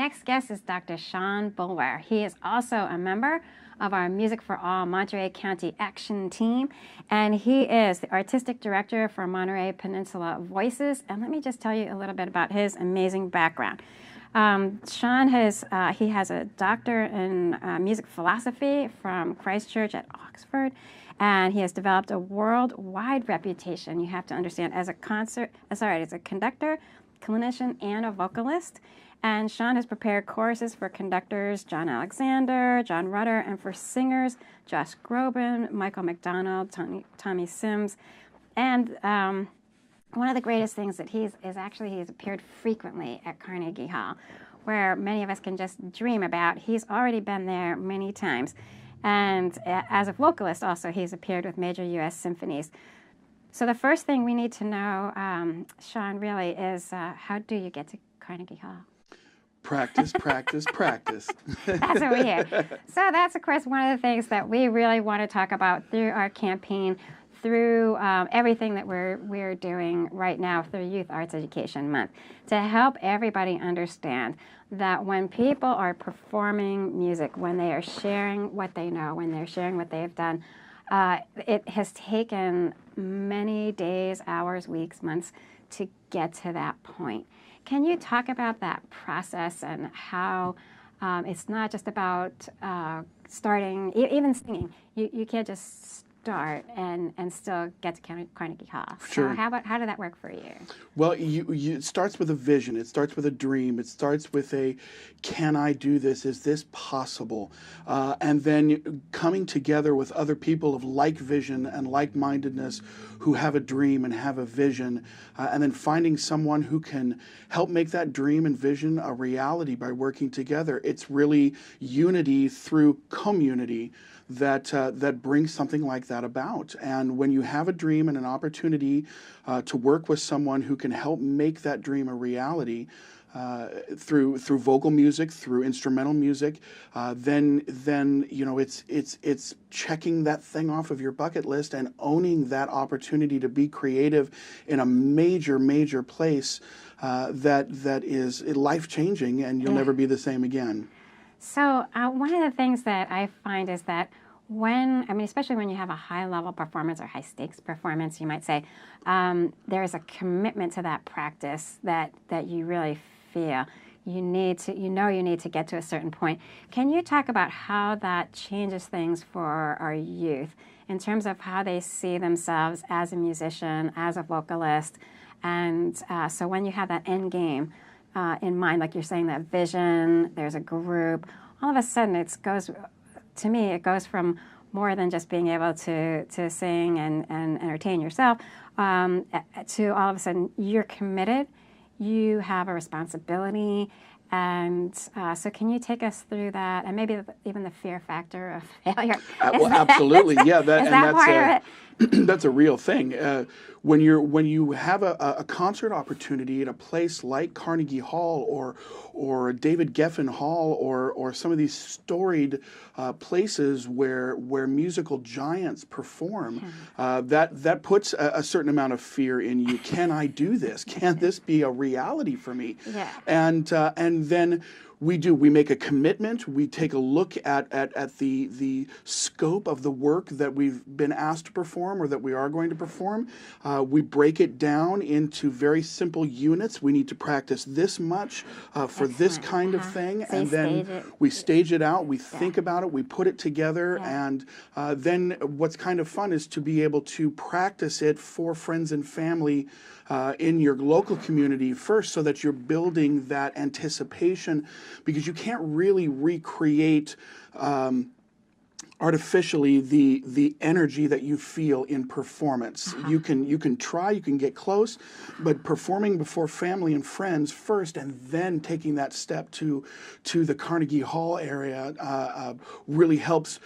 next guest is Dr. Sean Boulware. He is also a member of our Music for All Monterey County Action Team, and he is the Artistic Director for Monterey Peninsula Voices. And let me just tell you a little bit about his amazing background. Sean has a doctor in music philosophy from Christ Church at Oxford, and he has developed a worldwide reputation. You have to understand as a conductor, clinician, and a vocalist. And Sean has prepared courses for conductors John Alexander, John Rutter, and for singers Josh Groban, Michael McDonald, Tommy Sims. And one of the greatest things that he's appeared frequently at Carnegie Hall, where many of us can just dream about. He's already been there many times. And as a vocalist also, he's appeared with major U.S. symphonies. So the first thing we need to know, Sean, really is how do you get to Carnegie Hall? Practice, practice, practice. That's what we hear. So that's, of course, one of the things that we really want to talk about through our campaign, through everything that we're doing right now through Youth Arts Education Month, to help everybody understand that when people are performing music, when they are sharing what they know, when they're sharing what they've done, it has taken many days, hours, weeks, months to get to that point. Can you talk about that process and how it's not just about starting, even singing. You can't just start and still get to Carnegie Hall. Sure. So how did that work for you? Well, it starts with a vision. It starts with a dream. It starts with a, can I do this? Is this possible? And then coming together with other people of like vision and like-mindedness who have a dream and have a vision, and then finding someone who can help make that dream and vision a reality by working together. It's really unity through community that brings something like that about. And when you have a dream and an opportunity to work with someone who can help make that dream a reality through vocal music, through instrumental music, then it's checking that thing off of your bucket list and owning that opportunity to be creative in a major place that is life-changing, and you'll never be the same again. So one of the things that I find is that especially when you have a high-level performance or high-stakes performance, you might say, there's a commitment to that practice that you really feel. You need to get to a certain point. Can you talk about how that changes things for our youth in terms of how they see themselves as a musician, as a vocalist? And so when you have that end game in mind, like you're saying, that vision, there's a group, all of a sudden it goes from more than just being able to sing and entertain yourself to all of a sudden you're committed, you have a responsibility. And so can you take us through that, and maybe even the fear factor of failure? Absolutely, yeah. That's part of it? That's a real thing. When you have a concert opportunity at a place like Carnegie Hall or David Geffen Hall or some of these storied places where musical giants perform, that puts a certain amount of fear in you. Can I do this? Can this be a reality for me? Yeah. And then we make a commitment. We take a look at the scope of the work that we've been asked to perform or that we are going to perform. We break it down into very simple units. We need to practice this much for this kind of thing, So and then we stage it out. We think about it. We put it together, and then what's kind of fun is to be able to practice it for friends and family in your local community first, so that you're building that anticipation, because you can't really recreate artificially the energy that you feel in performance. You can try, you can get close, but performing before family and friends first, and then taking that step to the Carnegie Hall area really helps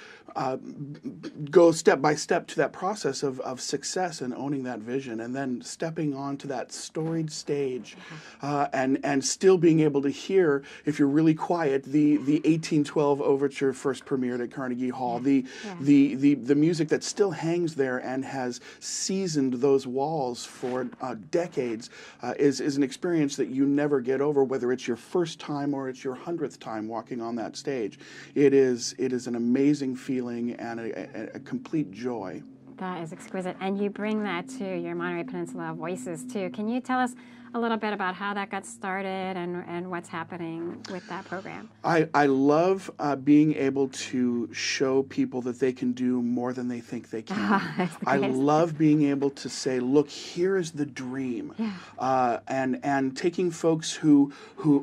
go step by step to that process of success and owning that vision, and then stepping onto that storied stage and still being able to hear, if you're really quiet, the 1812 Overture first premiered at Carnegie Hall. The music that still hangs there and has seasoned those walls for decades is an experience that you never get over, whether it's your first time or it's your 100th time walking on that stage. It is an amazing feeling and a complete joy. That is exquisite. And you bring that to your Monterey Peninsula Voices, too. Can you tell us a little bit about how that got started and what's happening with that program? I love being able to show people that they can do more than they think they can. I love being able to say, look, here is the dream. And taking folks who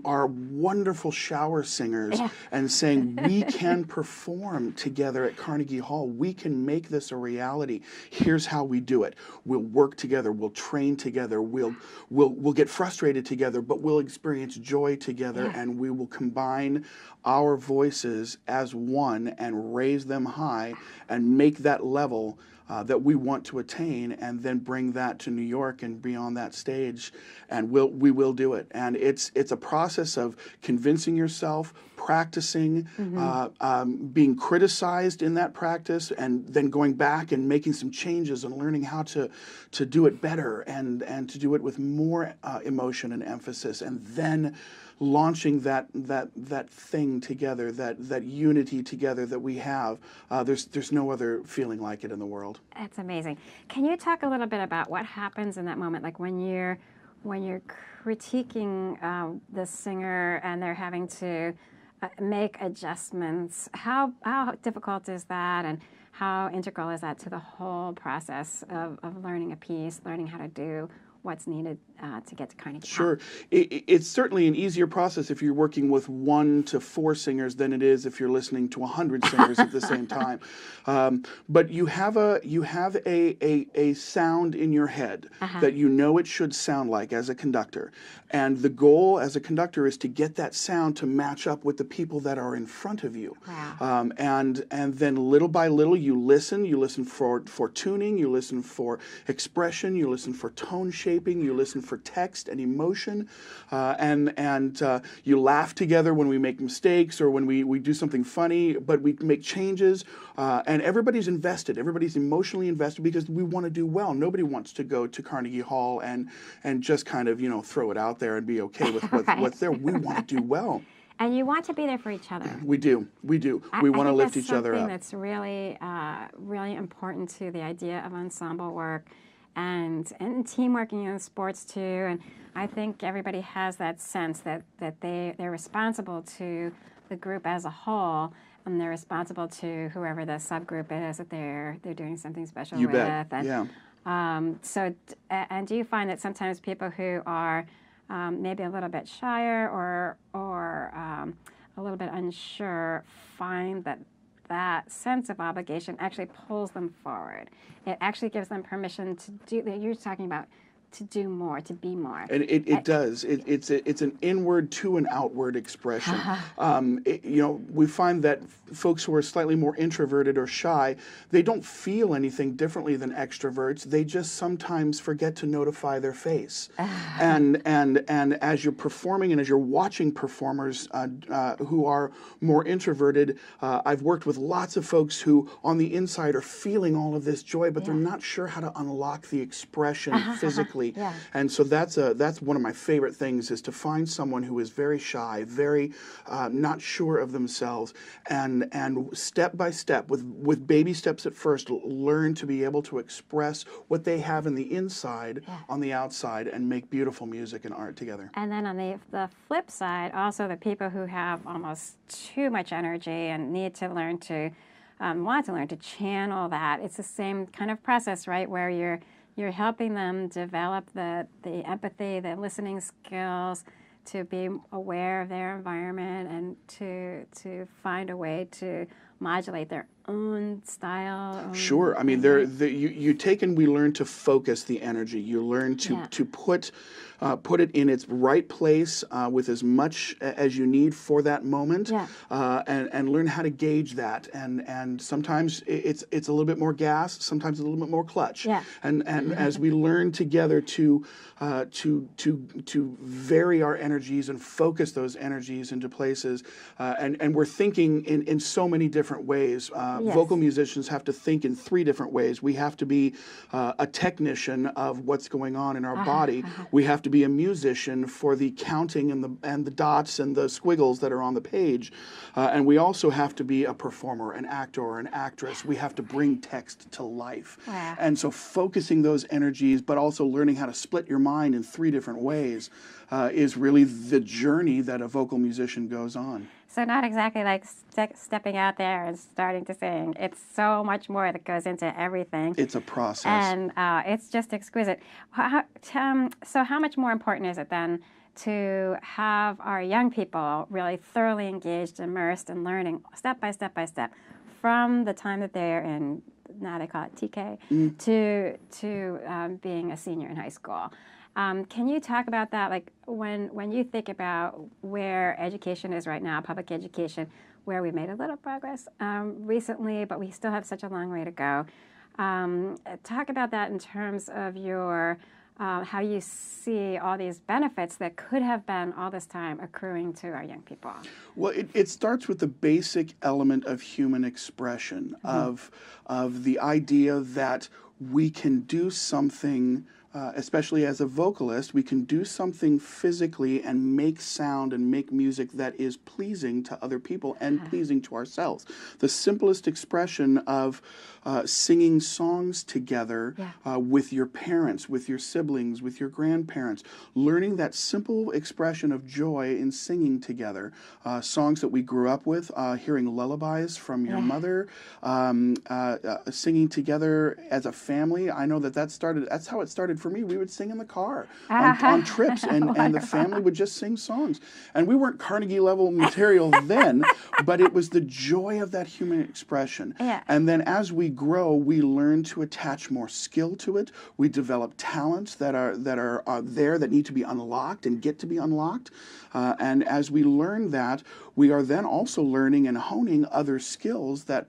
are wonderful shower singers and saying, we can perform together at Carnegie Hall. We can make this a reality. Here's how we do it. We'll work together. We'll train together. We'll get frustrated together, but we'll experience joy together, and we will combine our voices as one and raise them high and make that level that we want to attain, and then bring that to New York and be on that stage, and we will do it. And it's a process of convincing yourself, practicing, being criticized in that practice, and then going back and making some changes and learning how to do it better and to do it with more emotion and emphasis, and then launching that thing together, that unity together that we have. There's no other feeling like it in the world. That's amazing. Can you talk a little bit about what happens in that moment, like when you're critiquing the singer and they're having to make adjustments? How difficult is that, and how integral is that to the whole process of learning a piece, learning how to do what's needed to get to Carnegie Hall? Sure. It's certainly an easier process if you're working with 1 to 4 singers than it is if you're listening to 100 singers at the same time. But you have a sound in your head that you know it should sound like as a conductor. And the goal as a conductor is to get that sound to match up with the people that are in front of you. Wow. And then little by little you listen for tuning, you listen for expression, you listen for tone shaping, you listen for text and emotion, and you laugh together when we make mistakes or when we do something funny, but we make changes, and everybody's invested. Everybody's emotionally invested because we want to do well. Nobody wants to go to Carnegie Hall and just kind of throw it out there and be okay with what's there. We want to do well. And you want to be there for each other. We do. We want to lift each other up. That's really, really important to the idea of ensemble work and team working in sports too. And I think everybody has that sense that they're responsible to the group as a whole, and they're responsible to whoever the subgroup is that they're doing something special with. Bet. And, yeah. So, and do you find that sometimes people who are maybe a little bit shyer or a little bit unsure find that sense of obligation actually pulls them forward? It actually gives them permission to do that. You're talking about to do more, to be more. And it does. It's an inward to an outward expression. We find that folks who are slightly more introverted or shy, they don't feel anything differently than extroverts. They just sometimes forget to notify their face. And as you're performing and as you're watching performers who are more introverted, I've worked with lots of folks who on the inside are feeling all of this joy, but they're not sure how to unlock the expression physically. And so that's one of my favorite things, is to find someone who is very shy, very not sure of themselves, and step by step, with baby steps at first, learn to be able to express what they have in the inside on the outside and make beautiful music and art together. And then on the flip side, also the people who have almost too much energy and need to learn to want to learn to channel that. It's the same kind of process, right, where you're helping them develop the empathy, the listening skills, to be aware of their environment and to find a way to modulate their own style. Sure. I mean, you take and we learn to focus the energy. You learn to put it in its right place with as much as you need for that moment, and learn how to gauge that. And sometimes it's a little bit more gas, sometimes a little bit more clutch. And as we learn together to vary our energies and focus those energies into places, and we're thinking in so many different different ways. Yes. Vocal musicians have to think in 3 different ways. We have to be a technician of what's going on in our body. We have to be a musician for the counting and the dots and the squiggles that are on the page. And we also have to be a performer, an actor, or an actress. We have to bring text to life. Wow. And so focusing those energies, but also learning how to split your mind in 3 different ways is really the journey that a vocal musician goes on. So not exactly like stepping out there and starting to sing. It's so much more that goes into everything. It's a process. And it's just exquisite. So how much more important is it then to have our young people really thoroughly engaged, immersed in learning step by step by step from the time that they're in, now they call it TK, to being a senior in high school? Can you talk about that? Like when you think about where education is right now, public education, where we made a little progress recently, but we still have such a long way to go. Talk about that in terms of your how you see all these benefits that could have been all this time accruing to our young people. Well, it starts with the basic element of human expression, of the idea that we can do something, especially as a vocalist, we can do something physically and make sound and make music that is pleasing to other people and pleasing to ourselves. The simplest expression of singing songs together with your parents, with your siblings, with your grandparents, learning that simple expression of joy in singing together. Songs that we grew up with, hearing lullabies from your mother, singing together as a family. I know that's how it started for me. We would sing in the car on trips, and the family would just sing songs. And we weren't Carnegie level material then, but it was the joy of that human expression. Yeah. And then as we grow, we learn to attach more skill to it. We develop talents that are there that need to be unlocked and get to be unlocked. And as we learn that, we are then also learning and honing other skills that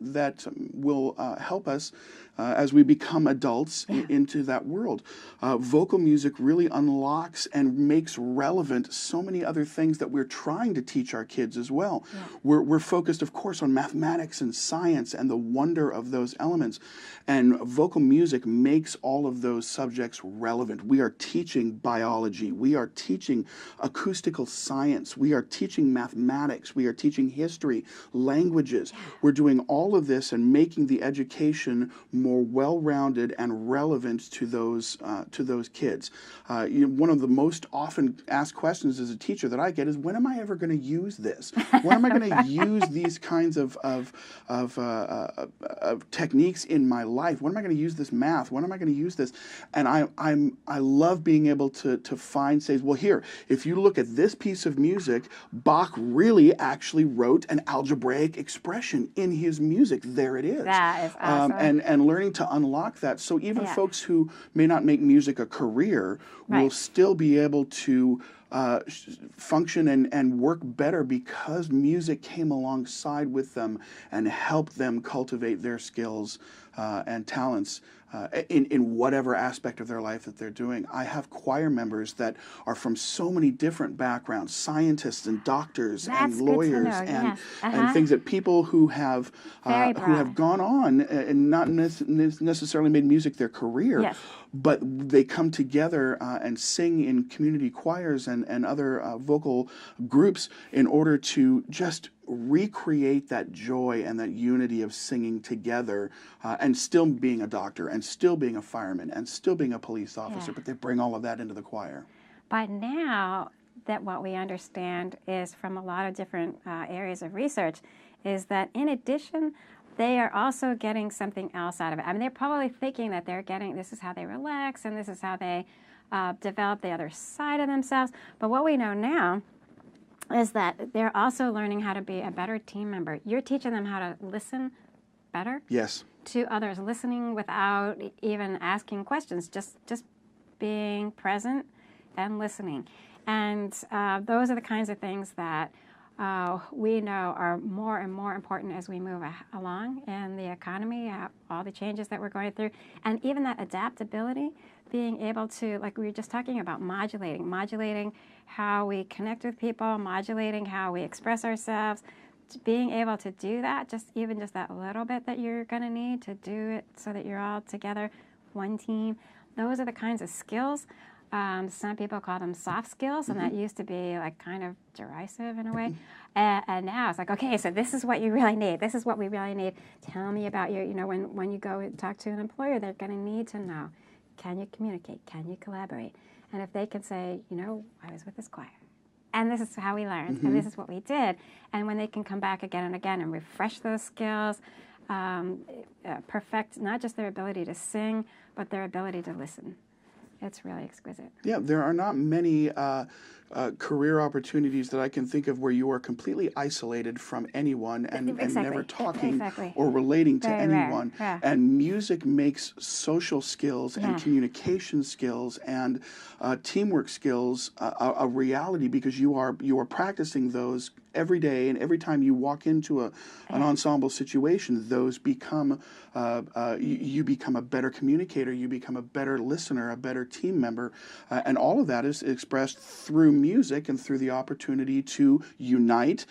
will help us as we become adults into that world. Vocal music really unlocks and makes relevant so many other things that we're trying to teach our kids as well. Yeah. We're focused, of course, on mathematics and science and the wonder of those elements. And vocal music makes all of those subjects relevant. We are teaching biology. We are teaching acoustical science. We are teaching mathematics. We are teaching history, languages. Yeah. We're doing all of this and making the education more well-rounded and relevant to those kids. One of the most often asked questions as a teacher that I get is, when am I ever going to use this? When am I going to use these kinds of techniques in my life? When am I going to use this math? When am I going to use this? And I love being able to say, well, here, if you look at this piece of music, Bach really actually wrote an algebraic expression in his music. There it is. That is awesome. And learning to unlock that. So even folks who may not make music a career will still be able to function and work better because music came alongside with them and helped them cultivate their skills and talents in whatever aspect of their life that they're doing. I have choir members that are from so many different backgrounds, scientists and doctors and lawyers and things, that people who have gone on and not necessarily made music their career, but they come together and sing in community choirs and other vocal groups in order to just recreate that joy and that unity of singing together and still being a doctor and still being a fireman and still being a police officer, but they bring all of that into the choir. But now that what we understand is from a lot of different areas of research is that in addition, they are also getting something else out of it. I mean, they're probably thinking that they're getting, this is how they relax and this is how they develop the other side of themselves. But what we know now is that they're also learning how to be a better team member. You're teaching them how to listen better to others, listening without even asking questions, just being present and listening. And those are the kinds of things that we know are more and more important as we move along in the economy, all the changes that we're going through, and even that adaptability, being able to, like we were just talking about, modulating how we connect with people, modulating how we express ourselves, being able to do that, even just that little bit that you're going to need to do it so that you're all together, one team, those are the kinds of skills. Some people call them soft skills, and that used to be like kind of derisive in a way. And now it's like, okay, so this is what you really need. This is what we really need. Tell me about your, when you go and talk to an employer, they're going to need to know, can you communicate? Can you collaborate? And if they can say, I was with this choir, and this is how we learned, and this is what we did. And when they can come back again and again and refresh those skills, perfect not just their ability to sing, but their ability to listen. It's really exquisite. Yeah, there are not many career opportunities that I can think of where you are completely isolated from anyone and never talking or relating to anyone. Yeah. And music makes social skills and communication skills and teamwork skills a reality, because you are practicing those every day, and every time you walk into an ensemble situation, those become you become a better communicator, you become a better listener, a better team member, and all of that is expressed through music and through the opportunity to unite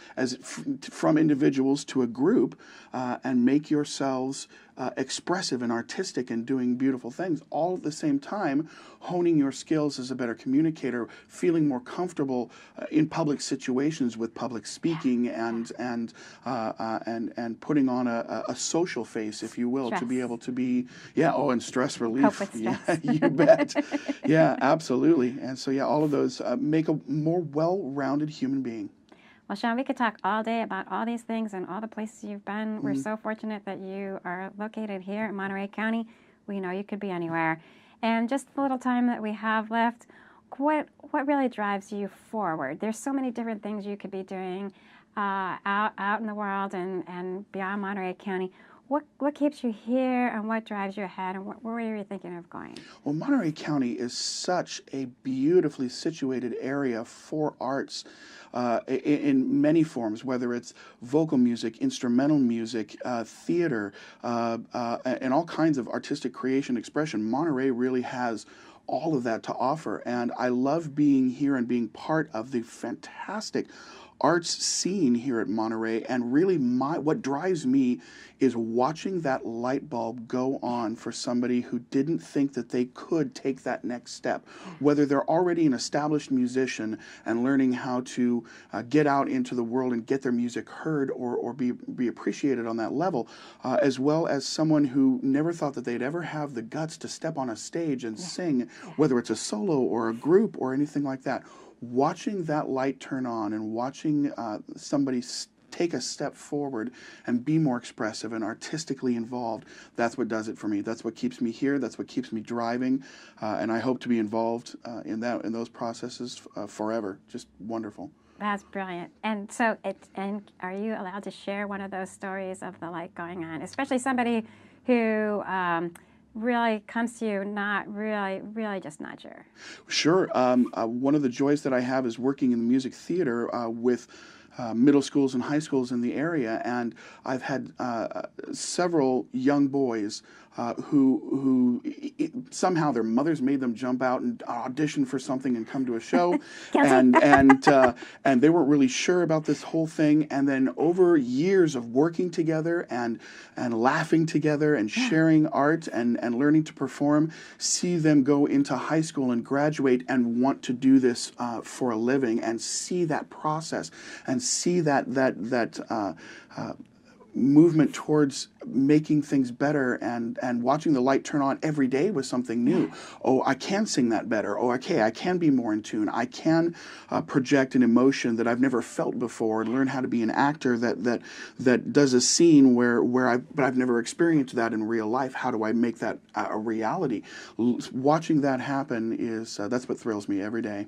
from individuals to a group and make yourselves expressive and artistic and doing beautiful things, all at the same time honing your skills as a better communicator, feeling more comfortable in public situations with public speaking and putting on a social face, if you will, to be able to be and stress relief. Cope with stress. Yeah, you bet. Yeah, absolutely. And so all of those make a more well-rounded human being. Well, Sean, we could talk all day about all these things and all the places you've been. We're so fortunate that you are located here in Monterey County. We know you could be anywhere. And just the little time that we have left, what really drives you forward? There's so many different things you could be doing out in the world and beyond Monterey County. What keeps you here, and what drives you ahead, and where are you thinking of going? Well, Monterey County is such a beautifully situated area for arts in many forms, whether it's vocal music, instrumental music, theater, and all kinds of artistic creation expression. Monterey really has all of that to offer, and I love being here and being part of the fantastic arts scene here at Monterey. And really what drives me is watching that light bulb go on for somebody who didn't think that they could take that next step, whether they're already an established musician and learning how to get out into the world and get their music heard or be appreciated on that level, as well as someone who never thought that they'd ever have the guts to step on a stage and sing, whether it's a solo or a group or anything like that. Watching that light turn on and watching somebody take a step forward and be more expressive and artistically involved, that's what does it for me. That's what keeps me here. That's what keeps me driving. And I hope to be involved in those processes forever. Just wonderful. That's brilliant. And so, are you allowed to share one of those stories of the light going on, especially somebody who really comes to you really just not sure? Sure. One of the joys that I have is working in the music theater with middle schools and high schools in the area, and I've had several young boys who somehow their mothers made them jump out and audition for something and come to a show, and they weren't really sure about this whole thing. And then over years of working together and laughing together and sharing art and learning to perform, see them go into high school and graduate and want to do this for a living, and see that process and see that movement towards making things better and watching the light turn on every day with something new. Oh, I can sing that better. Oh, okay, I can be more in tune. I can project an emotion that I've never felt before, and learn how to be an actor that does a scene but I've never experienced that in real life. How do I make that a reality? Watching that happen that's what thrills me every day.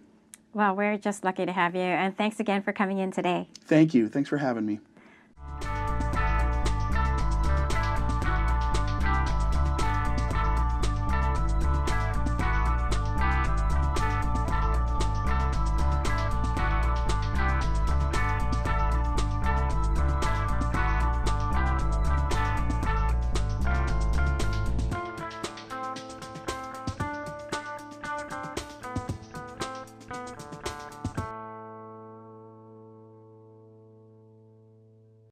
Well, we're just lucky to have you, and thanks again for coming in today. Thank you. Thanks for having me.